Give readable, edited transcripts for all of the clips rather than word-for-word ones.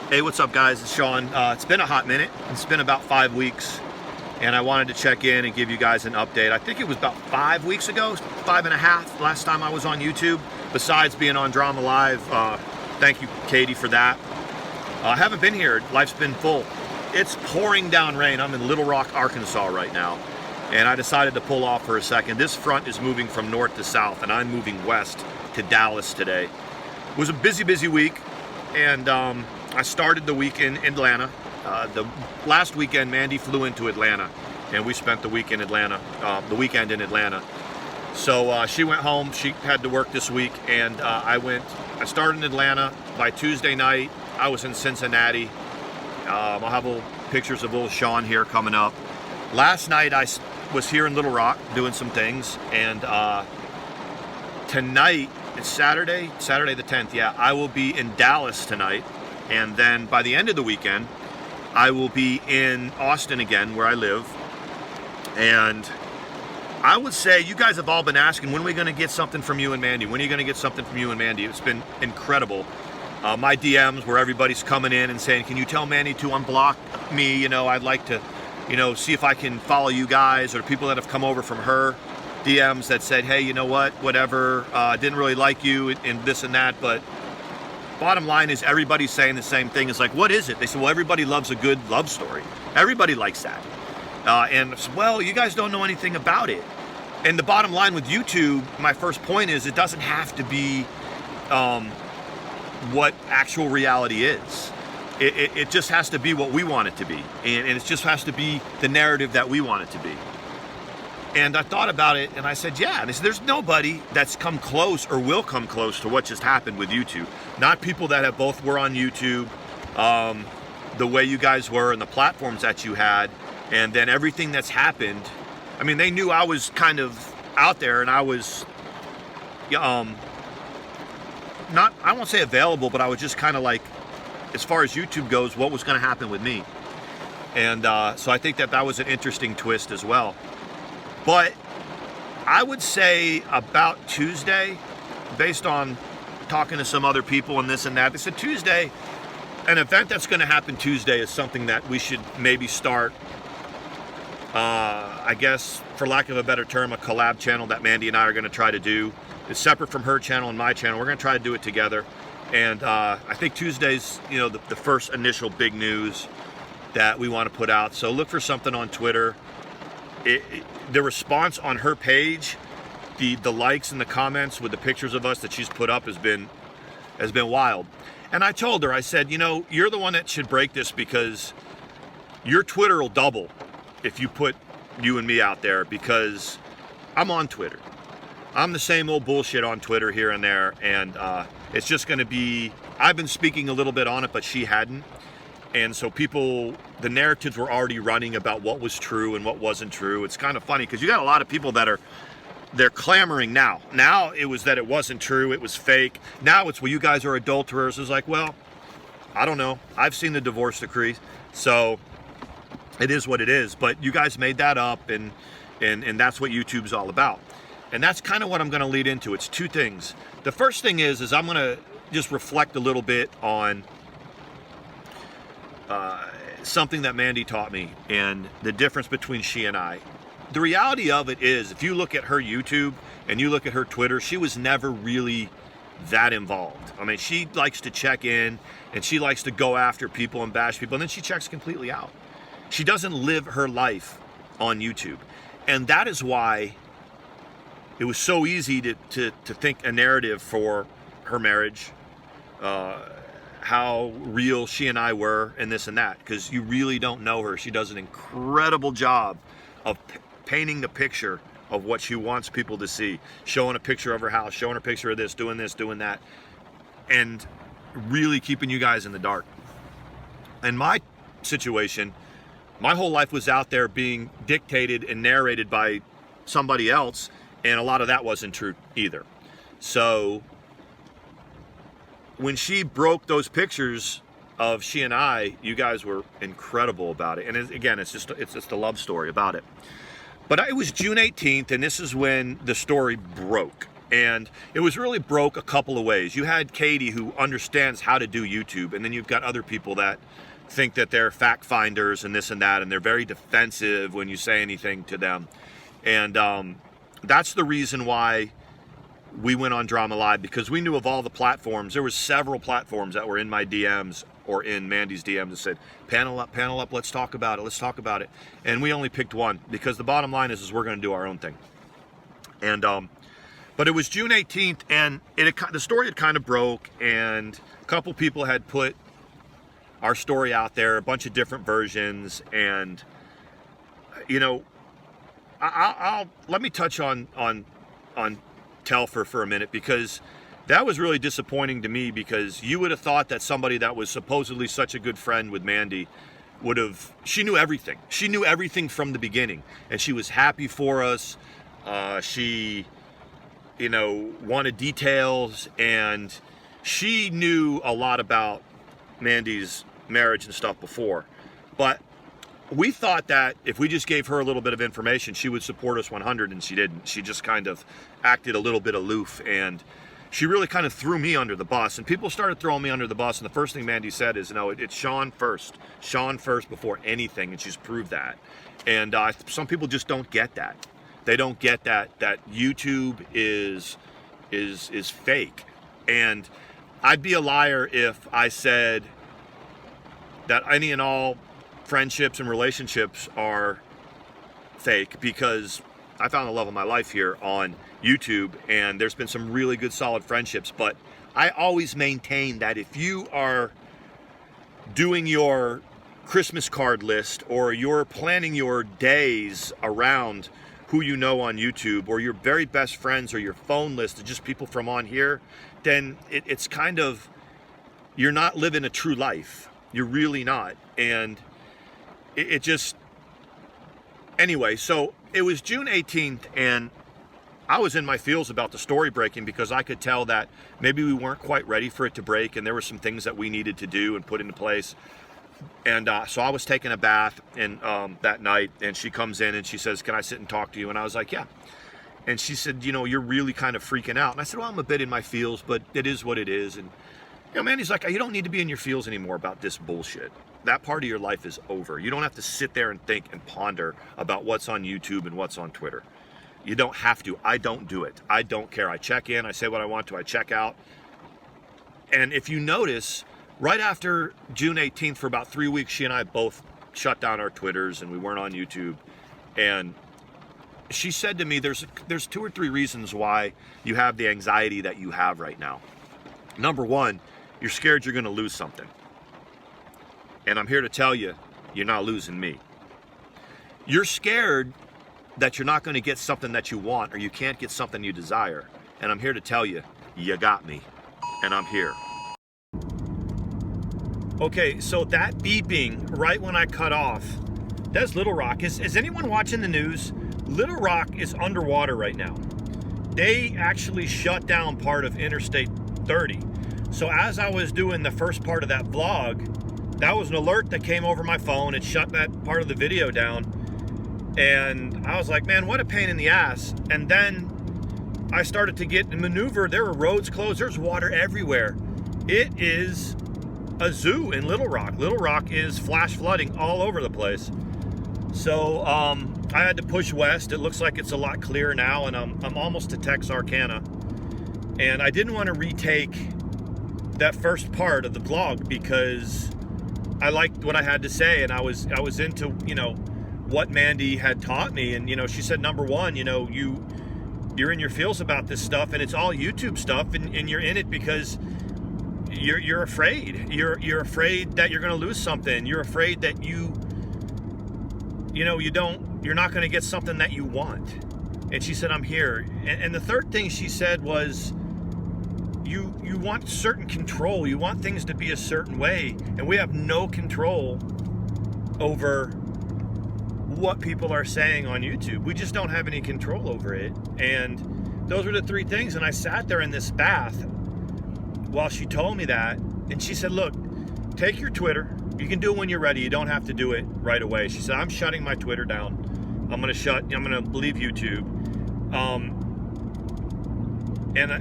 Hey, what's up, guys? It's Sean. It's been a hot minute. It's been about 5 weeks, and I wanted to check in and give you guys an update. I think it was about 5 weeks ago, 5.5, last time I was on YouTube, besides being on Drama Live. Thank you, Katie, for that. I haven't been here. Life's been full. It's pouring down rain. I'm in Little Rock, Arkansas right now, and I decided to pull off for a second. This front is moving from north to south, and I'm moving west to Dallas today. It was a busy week, and I started the week in Atlanta. The last weekend, Mandy flew into Atlanta, and we spent the week in Atlanta, the weekend in Atlanta. So she went home. She had to work this week, and I started in Atlanta. By Tuesday night, I was in Cincinnati. I'll have little pictures of little Sean here coming up. Last night, I was here in Little Rock doing some things, and tonight, it's Saturday the 10th, yeah, I will be in Dallas tonight. And then by the end of the weekend, I will be in Austin again, where I live. And I would say you guys have all been asking, when are we going to get something from you and Mandy? When are you going to get something from you and Mandy? It's been incredible. My DMs where everybody's coming in and saying, can you tell Mandy to unblock me? You know, I'd like to, see if I can follow you guys, or people that have come over from her DMs that said, hey, you know what, whatever, didn't really like you and this and that, but bottom line is everybody's saying the same thing. It's like, what is it? They said, well, everybody loves a good love story. Everybody likes that. And I said, well, you guys don't know anything about it. And the bottom line with YouTube, my first point is, it doesn't have to be what actual reality is. It just has to be what we want it to be. And it just has to be the narrative that we want it to be. And I thought about it, and I said, yeah. And I said, there's nobody that's come close or will come close to what just happened with YouTube. Not people that have both were on YouTube, the way you guys were, and the platforms that you had, and then everything that's happened. I mean, they knew I was kind of out there, and I was, not, I won't say available, but I was just kind of like, as far as YouTube goes, what was going to happen with me. And so I think that was an interesting twist as well. But I would say about Tuesday, based on talking to some other people and this and that, they said Tuesday, an event that's going to happen Tuesday is something that we should maybe start, I guess, for lack of a better term, a collab channel that Mandy and I are going to try to do. It's separate from her channel and my channel. We're going to try to do it together. And I think Tuesday's, the first initial big news that we want to put out. So look for something on Twitter. The response on her page, the likes and the comments with the pictures of us that she's put up has been wild. And I told her, I said, you're the one that should break this, because your Twitter will double if you put you and me out there, because I'm on Twitter. I'm the same old bullshit on Twitter here and there, and it's just going to be, I've been speaking a little bit on it, but she hadn't. And so the narratives were already running about what was true and what wasn't true. It's kind of funny, because you got a lot of people that they're clamoring now. Now it was that it wasn't true, it was fake. Now it's, well, you guys are adulterers. It's like, well, I don't know. I've seen the divorce decree, so it is what it is. But you guys made that up, and that's what YouTube's all about. And that's kind of what I'm going to lead into. It's two things. The first thing is I'm going to just reflect a little bit on something that Mandy taught me, and the difference between she and I. The reality of it is, if you look at her YouTube and you look at her Twitter, she was never really that involved. I mean, she likes to check in, and she likes to go after people and bash people, and then she checks completely out. She doesn't live her life on YouTube. And that is why it was so easy to think a narrative for her marriage, how real she and I were, and this and that, because you really don't know her. She does an incredible job of painting the picture of what she wants people to see, showing a picture of her house, showing a picture of this, doing that, and really keeping you guys in the dark. In my situation, my whole life was out there being dictated and narrated by somebody else, and a lot of that wasn't true either. So when she broke those pictures of she and I, you guys were incredible about it. And again, it's just a love story about it. But it was June 18th, and this is when the story broke. And it was really broke a couple of ways. You had Katie, who understands how to do YouTube, and then you've got other people that think that they're fact finders and this and that, and they're very defensive when you say anything to them. And that's the reason why we went on Drama Live, because we knew of all the platforms. There were several platforms that were in my DMs or in Mandy's DMs that said, panel up, let's talk about it. And we only picked one, because the bottom line is we're going to do our own thing. And but it was June 18th, and the story had kind of broke, and a couple people had put our story out there, a bunch of different versions. And you know, I'll let me touch on Telfer for a minute, because that was really disappointing to me, because you would have thought that somebody that was supposedly such a good friend with Mandy she knew everything. She knew everything from the beginning, and she was happy for us. She, wanted details, and she knew a lot about Mandy's marriage and stuff before. But we thought that if we just gave her a little bit of information, she would support us 100, and she didn't. She just kind of acted a little bit aloof, and she really kind of threw me under the bus. And people started throwing me under the bus, and the first thing Mandy said is, no, it's Sean first before anything, and she's proved that. And some people just don't get that. They don't get that YouTube is fake. And I'd be a liar if I said that any and all friendships and relationships are fake, because I found the love of my life here on YouTube, and there's been some really good solid friendships. But I always maintain that if you are doing your Christmas card list, or you're planning your days around who you know on YouTube, or your very best friends, or your phone list of just people from on here, then it's kind of, you're not living a true life. You're really not. And it just, anyway, so it was June 18th, and I was in my feels about the story breaking, because I could tell that maybe we weren't quite ready for it to break, and there were some things that we needed to do and put into place. And so I was taking a bath that night, and she comes in and she says, can I sit and talk to you? And I was like, yeah. And she said, you're really kind of freaking out. And I said, well, I'm a bit in my feels, but it is what it is. And Mandy's like, you don't need to be in your feels anymore about this bullshit. That part of your life is over. You don't have to sit there and think and ponder about what's on YouTube and what's on Twitter. You don't have to. I don't do it. I don't care. I check in, I say what I want to, I check out. And if you notice, right after June 18th, for about 3 weeks, she and I both shut down our Twitters, and we weren't on YouTube. And she said to me, there's 2 or 3 reasons why you have the anxiety that you have right now. Number one, you're scared you're going to lose something. And I'm here to tell you, you're not losing me. You're scared that you're not going to get something that you want, or you can't get something you desire. And I'm here to tell you, you got me. And I'm here. Okay, so that beeping right when I cut off, that's Little Rock. Is anyone watching the news? Little Rock is underwater right now. They actually shut down part of Interstate 30. So as I was doing the first part of that vlog, that was an alert that came over my phone. It shut that part of the video down. And I was like, man, what a pain in the ass. And then I started to get maneuvered. There were roads closed. There's water everywhere. It is a zoo in Little Rock. Little Rock is flash flooding all over the place. So I had to push west. It looks like it's a lot clearer now, and I'm almost to Texarkana. And I didn't want to retake that first part of the vlog, because I liked what I had to say, and I was into what Mandy had taught me. And she said, number one, you're in your feels about this stuff, and it's all YouTube stuff, and you're in it because you're afraid. You're afraid that you're going to lose something. You're afraid that you're not going to get something that you want. And she said, I'm here. And the third thing she said was, you want certain control. You want things to be a certain way, and we have no control over what people are saying on YouTube. We just don't have any control over it. And those were the 3 things. And I sat there in this bath while she told me that, and she said, look, take your Twitter. You can do it when you're ready. You don't have to do it right away. She said, I'm shutting my Twitter down. I'm going to leave YouTube. and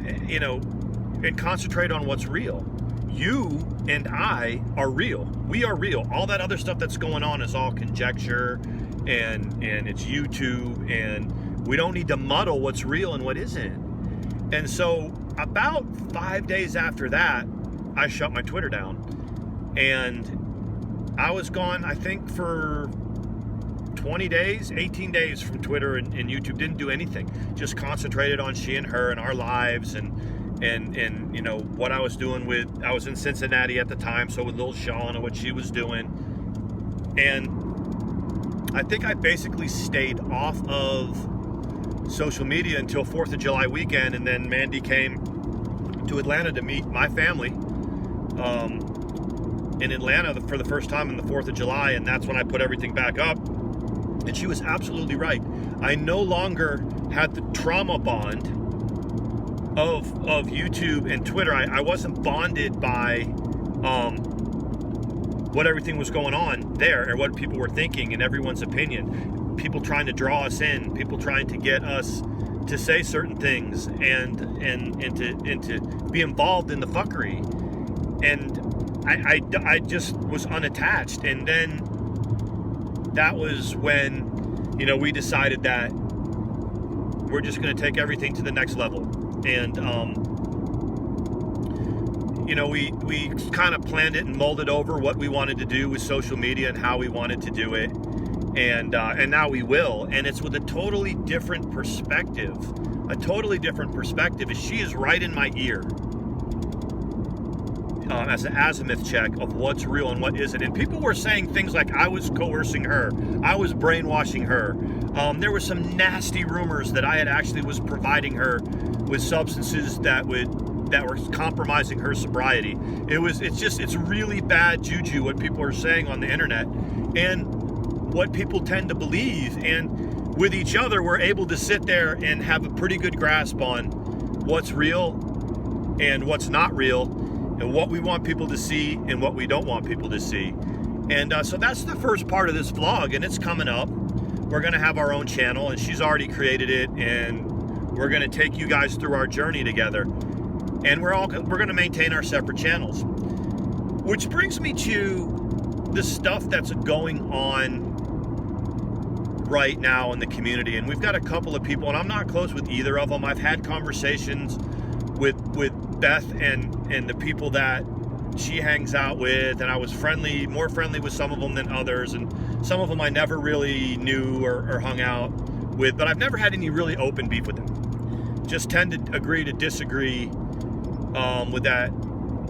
and concentrate on what's real. You and I are real. We are real. All that other stuff that's going on is all conjecture, and it's YouTube, and we don't need to muddle what's real and what isn't. And so about 5 days after that, I shut my Twitter down, and I was gone, I think, for 20 days, 18 days from Twitter and YouTube. Didn't do anything. Just concentrated on she and her and our lives, and what I was doing I was in Cincinnati at the time, so with little Sean and what she was doing. And I think I basically stayed off of social media until 4th of July weekend, and then Mandy came to Atlanta to meet my family in Atlanta for the first time on the 4th of July, and that's when I put everything back up. And she was absolutely right. I no longer had the trauma bond of YouTube and Twitter. I wasn't bonded by what everything was going on there, or what people were thinking and everyone's opinion. People trying to draw us in, people trying to get us to say certain things and to be involved in the fuckery. And I just was unattached. And then that was when, we decided that we're just going to take everything to the next level. And, we kind of planned it and molded over what we wanted to do with social media and how we wanted to do it. And now we will. And it's with a totally different perspective. As she is right in my ear. As an azimuth check of what's real and what isn't. And people were saying things like I was coercing her, I was brainwashing her. There were some nasty rumors that I had actually was providing her with substances that were compromising her sobriety. It's really bad juju what people are saying on the internet, and what people tend to believe. And with each other, we're able to sit there and have a pretty good grasp on what's real and what's not real, and what we want people to see and what we don't want people to see. And so that's the first part of this vlog, and it's coming up. We're going to have our own channel, and she's already created it, and we're going to take you guys through our journey together. And we're going to maintain our separate channels. Which brings me to the stuff that's going on right now in the community. And we've got a couple of people, and I'm not close with either of them. I've had conversations with Beth and the people that she hangs out with, and I was more friendly with some of them than others, and some of them I never really knew or hung out with, but I've never had any really open beef with them. Just tend to agree to disagree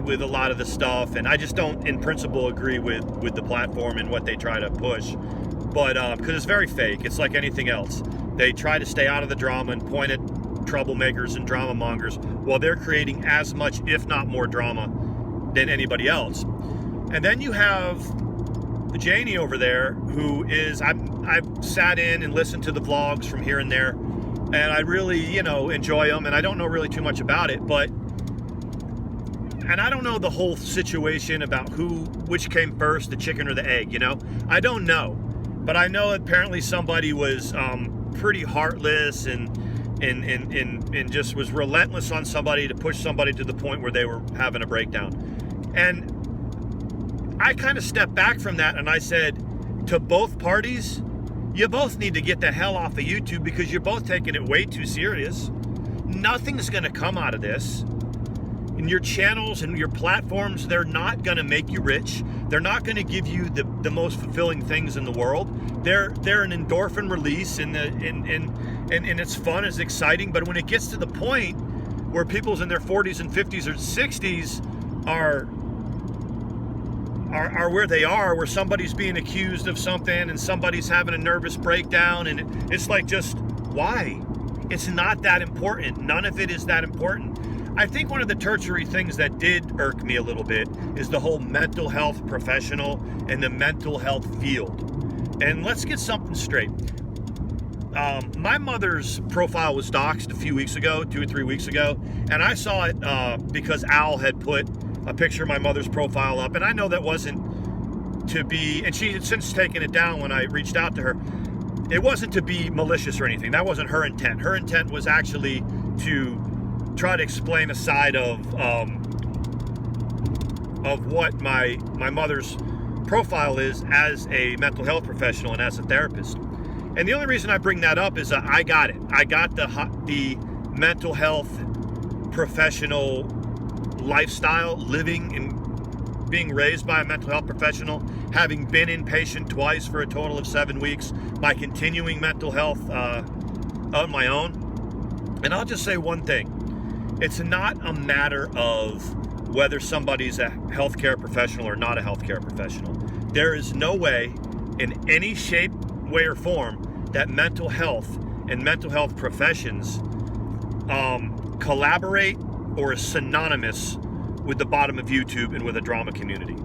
with a lot of the stuff, and I just don't in principle agree with the platform and what they try to push, but because it's very fake. It's like anything else. They try to stay out of the drama and point at troublemakers and drama mongers while they're creating as much, if not more, drama than anybody else. And then you have Janie over there, who is, I've sat in and listened to the vlogs from here and there, and I really enjoy them, and I don't know really too much about it, and I don't know the whole situation about which came first, the chicken or the egg, I don't know, but I know apparently somebody was pretty heartless and just was relentless on somebody to push somebody to the point where they were having a breakdown. And I kind of stepped back from that, and I said to both parties, you both need to get the hell off of YouTube, because you're both taking it way too serious. Nothing's going to come out of this. And your channels and your platforms, they're not going to make you rich. They're not going to give you the most fulfilling things in the world. They're an endorphin release, and it's fun, it's exciting. But when it gets to the point where people's in their 40s and 50s or 60s are where they are, where somebody's being accused of something and somebody's having a nervous breakdown, and it's like, just why? It's not that important. None of it is that important. I think one of the tertiary things that did irk me a little bit is the whole mental health professional and the mental health field. And let's get something straight. My mother's profile was doxxed a few weeks ago, 2 or 3 weeks ago, and I saw it because Al had put a picture of my mother's profile up, and I know that wasn't to be, and she had since taken it down when I reached out to her. It wasn't to be malicious or anything. That wasn't her intent. Her intent was actually to try to explain a side of what my mother's profile is as a mental health professional and as a therapist. And the only reason I bring that up is I got it. I got the mental health professional lifestyle, living and being raised by a mental health professional, having been inpatient twice for a total of 7 weeks, by continuing mental health on my own. And I'll just say one thing. It's not a matter of whether somebody's a healthcare professional or not a healthcare professional. There is no way, in any shape, way, or form, that mental health and mental health professions collaborate or is synonymous with the bottom of YouTube and with the drama community.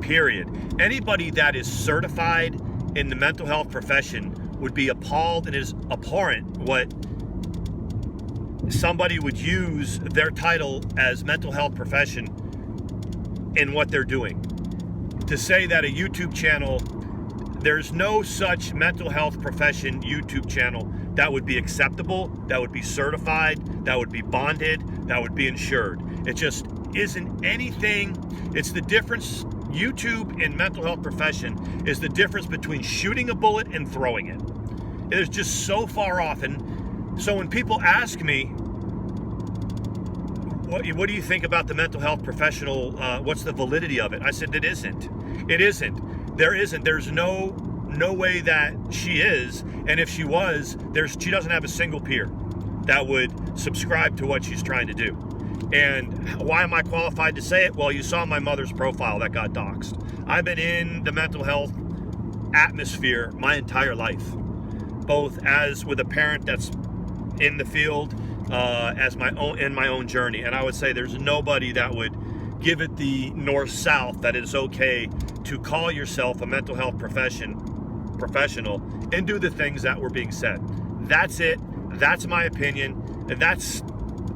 Period. Anybody that is certified in the mental health profession would be appalled, and it is abhorrent what somebody would use their title as mental health profession in what they're doing. To say that a YouTube channel, there's no such mental health profession YouTube channel that would be acceptable, that would be certified, that would be bonded, that would be insured. It just isn't anything. It's the difference. YouTube in mental health profession is the difference between shooting a bullet and throwing it. It is just so far off. And so when people ask me, what do you think about the mental health professional? What's the validity of it? I said, it isn't. It isn't. There isn't. There's no way that she is. And if she was, she doesn't have a single peer that would subscribe to what she's trying to do. And why am I qualified to say it? Well, you saw my mother's profile that got doxxed. I've been in the mental health atmosphere my entire life, both as with a parent that's in the field, as my own journey. And I would say there's nobody that would give it the north-south that it's okay to call yourself a mental health professional and do the things that were being said. That's it. That's my opinion. And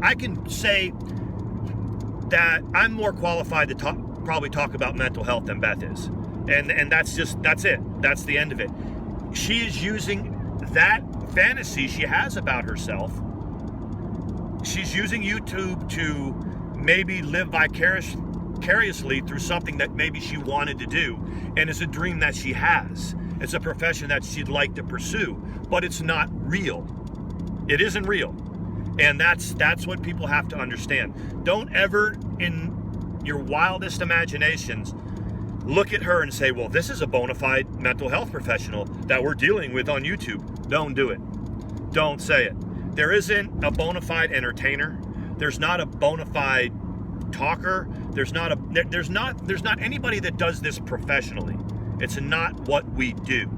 I can say that I'm more qualified to probably talk about mental health than Beth is. And that's it. That's the end of it. She is using that fantasy she has about herself. She's using YouTube to maybe live vicariously through something that maybe she wanted to do, and it's a dream that she has. It's a profession that she'd like to pursue, but it's not real. It isn't real. And that's what people have to understand. Don't ever, in your wildest imaginations, look at her and say, well, this is a bona fide mental health professional that we're dealing with on YouTube. Don't do it. Don't say it. There isn't a bona fide entertainer. There's not a bona fide talker. There's not anybody that does this professionally. It's not what we do.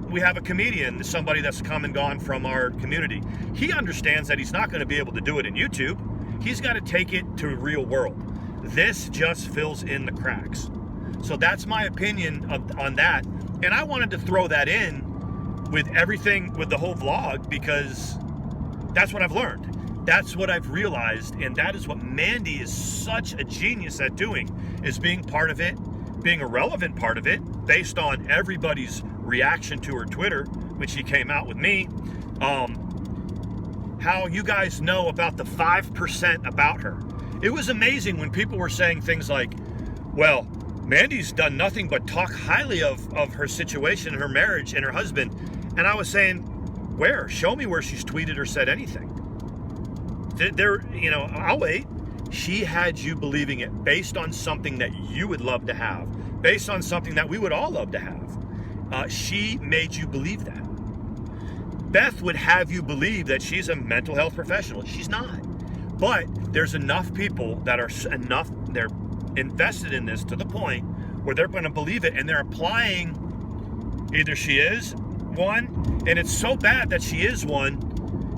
We have a comedian, somebody that's come and gone from our community. He understands that he's not going to be able to do it in YouTube. He's got to take it to the real world. This just fills in the cracks. So that's my opinion on that. And I wanted to throw that in with everything, with the whole vlog, because that's what I've learned. That's what I've realized. And that is what Mandy is such a genius at doing, is being part of it, being a relevant part of it, based on everybody's reaction to her Twitter when she came out with me. How you guys know about the 5% about her. It was amazing when people were saying things like, well, Mandy's done nothing but talk highly of her situation, her marriage, and her husband. And I was saying, where? Show me where she's tweeted or said anything. I'll wait. She had you believing it based on something that you would love to have, based on something that we would all love to have. She made you believe that. Beth would have you believe that she's a mental health professional. She's not. But there's enough people that are they're invested in this to the point where they're going to believe it, and they're applying, either she is one, and it's so bad that she is one,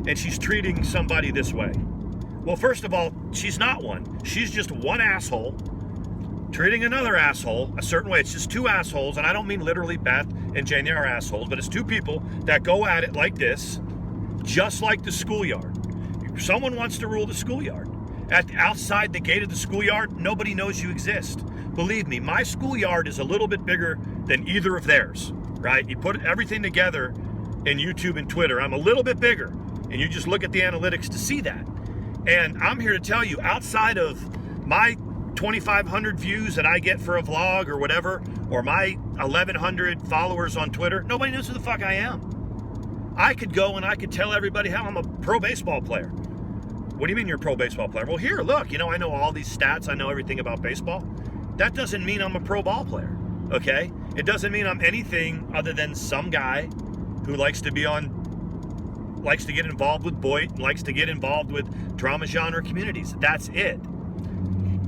and she's treating somebody this way. Well, first of all, she's not one. She's just one asshole treating another asshole a certain way. It's just two assholes, and I don't mean literally Beth and Janie are assholes, but it's two people that go at it like this, just like the schoolyard. Someone wants to rule the schoolyard. Outside the gate of the schoolyard, nobody knows you exist. Believe me, my schoolyard is a little bit bigger than either of theirs, right? You put everything together in YouTube and Twitter, I'm a little bit bigger. And you just look at the analytics to see that. And I'm here to tell you, outside of my 2,500 views that I get for a vlog or whatever, or my 1,100 followers on Twitter, nobody knows who the fuck I am. I could go and I could tell everybody how I'm a pro baseball player. What do you mean you're a pro baseball player? Well, here, look, I know all these stats. I know everything about baseball. That doesn't mean I'm a pro ball player, okay? It doesn't mean I'm anything other than some guy who likes to get involved with Boyd, likes to get involved with drama genre communities. That's it.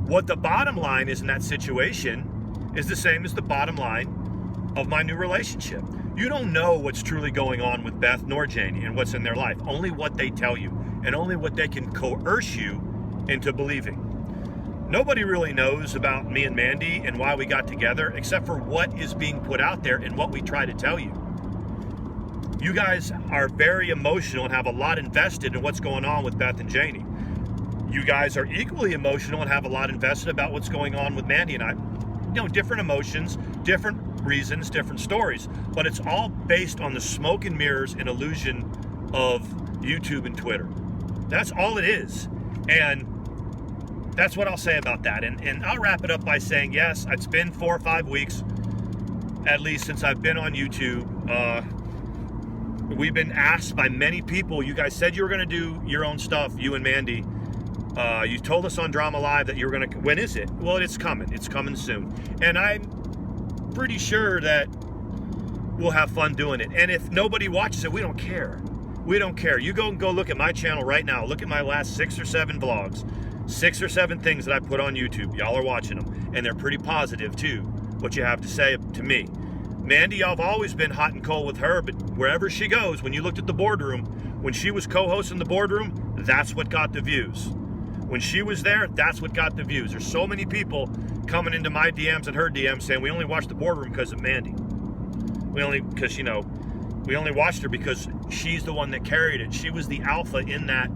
What the bottom line is in that situation is the same as the bottom line of my new relationship. You don't know what's truly going on with Beth nor Janie and what's in their life. Only what they tell you and only what they can coerce you into believing. Nobody really knows about me and Mandy and why we got together except for what is being put out there and what we try to tell you. You guys are very emotional and have a lot invested in what's going on with Beth and Janie. You guys are equally emotional and have a lot invested about what's going on with Mandy and I. Different emotions, different reasons, different stories, but it's all based on the smoke and mirrors and illusion of YouTube and Twitter. That's all it is. And that's what I'll say about that. And I'll wrap it up by saying, yes, it's been 4 or 5 weeks, at least, since I've been on YouTube. We've been asked by many people, you guys said you were going to do your own stuff, you and Mandy. You told us on Drama Live that you were going to, when is it? Well, it's coming. It's coming soon. And I'm pretty sure that we'll have fun doing it. And if nobody watches it, we don't care. We don't care. You go look at my channel right now. Look at my last 6 or 7 vlogs. 6 or 7 things that I put on YouTube. Y'all are watching them. And they're pretty positive, too, what you have to say to me. Mandy, I've always been hot and cold with her, but wherever she goes, when you looked at the boardroom, when she was co-hosting the boardroom, that's what got the views. When she was there, that's what got the views. There's so many people coming into my DMs and her DMs saying, we only watched the boardroom because of Mandy. We only watched her because she's the one that carried it. She was the alpha in that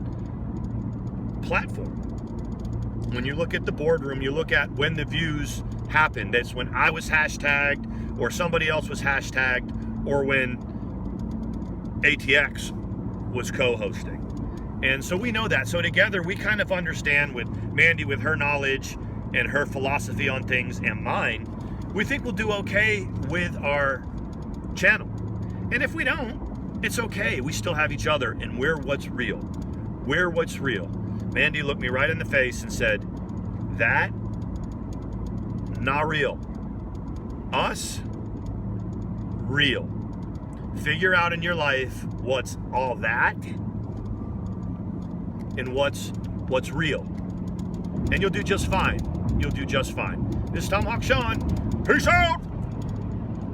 platform. When you look at the boardroom, you look at when the views happened. That's when I was hashtagged or somebody else was hashtagged or when ATX was co-hosting. And so we know that. So together we kind of understand with Mandy, with her knowledge and her philosophy on things and mine, we think we'll do okay with our channel. And if we don't, it's okay. We still have each other and we're what's real. We're what's real. Mandy looked me right in the face and said, that, not real. Us, real. Figure out in your life what's all that and what's real. And you'll do just fine. You'll do just fine. This is Tomahawk Sean. Peace out!